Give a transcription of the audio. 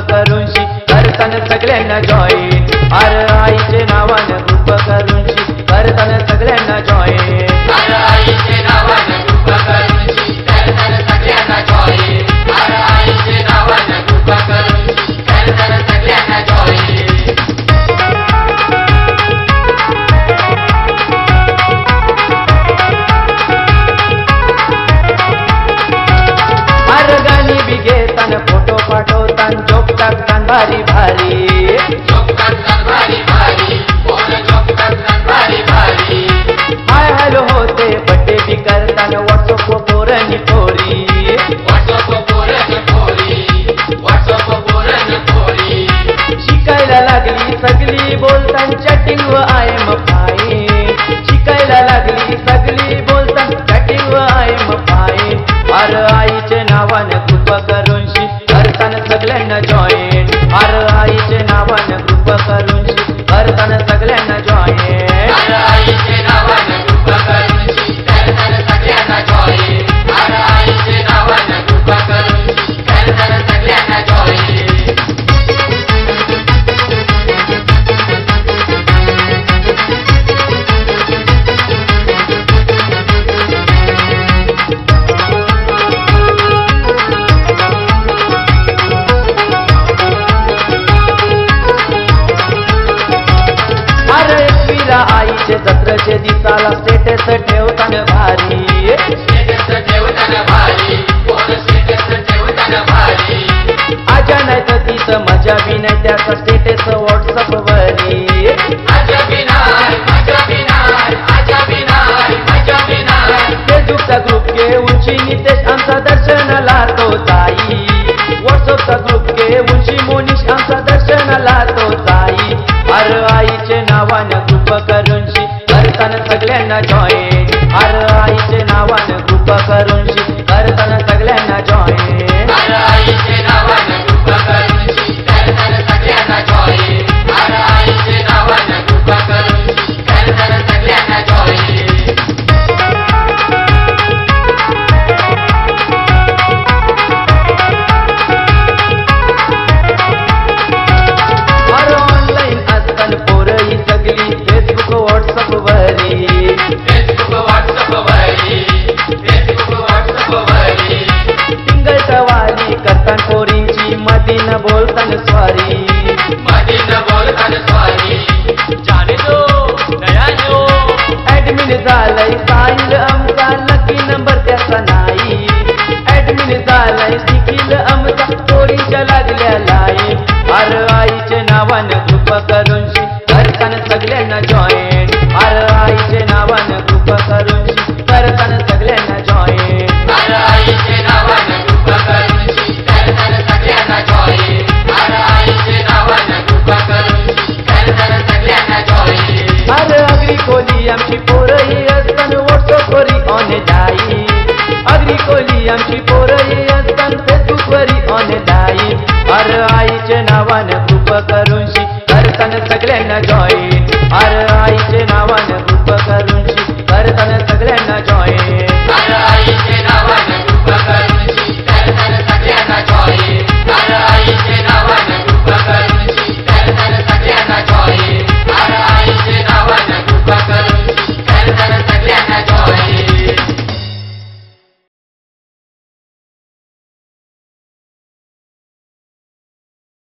करूनशी करताना सगळ्यांना जॉईन अरे आईचे नावानं ग्रुप करूनशी करताना सगळ्यांना जॉईन अरे आईचे नावानं ग्रुप करूनशी करताना सगळ्यांना जॉईन अरे आईचे नावानं ग्रुप करूनशी करताना सगळ्यांना जॉईन गाणी बी घेताना फोटो पाठवताना जोक टाकताना भारी भारी हाय हॅलो होते बड्डे बी करताना व्हॉट्सअप पोरणी पोरी शिकायला लागली सगळी बोलताना चॅटिंग व आय एम फाईन शिकायला लागली सगळी बोलताना चॅटिंग व आय एम फाईन अरे आईचे नावानं ग्रुप करूनशी करताना सगळ्यांना जॉईन अरे आईचे नावानं ग्रुप करूनशी करताना सगळ्यांना जॉईन अरे आईचे नावानं ग्रुप करूनशी करताना सगळ्यांना जॉईन अरे आईचे नावानं ग्रुप करूनशी करताना सगळ्यांना जॉईन आईचे जत्रेचे दिसाला स्टेटस ठेवताना भारी आजा नाही तर तिचं मजा बी नाही त्याचा स्टेटस व्हॉट्सअप वरी फेसबुकचा ग्रुप घे उंची नितेश आमचा दर्शनाला तो ताई व्हॉट्सअपचा ग्रुप घे उंची मोनिश आमचा दर्शनाला तो ताई अरे आईचे नावानं ग्रुप करूनशी करताना सगळ्यांना जॉईन अरे आईचे नावानं ग्रुप करूनशी करताना सगळ्यांना जॉईन अरे आईचे नावानं ग्रुप करूनशी करताना सगळ्यांना जॉईन अरे आईचे नावानं ग्रुप करूनशी करताना सगळ्यांना जॉईन पोरींची मदीन बोलताना स्वारी जाने दो नया जो ऍडमिन झालंय साहिल आमचा लकी नंबर त्याचा नाही ऍडमिन झालंय निखिल आमचा पोरींच्या लागल्या लाईन अरे आईचे नावानं ग्रुप करूनशी करताना सगळ्यांना जॉईन अरे आईचे नावानं ग्रुप करूनशी करताना सगळ्यांना जॉईन अरे आईचे नावानं ग्रुप करूनशी करताना सगळ्यांना जॉईन अरे आईचे नावानं ग्रुप करूनशी करताना सगळ्यांना जॉईन अरे अगदी कोली आमची पोरही असताना व्हॉट्सअपवरी ऑनलाईन अगदी कोली आमची पोरही असताना फेसबुकवरी ऑनलाईन अरे आईचे नावानं ग्रुप करूनशी करताना सगळ्यांना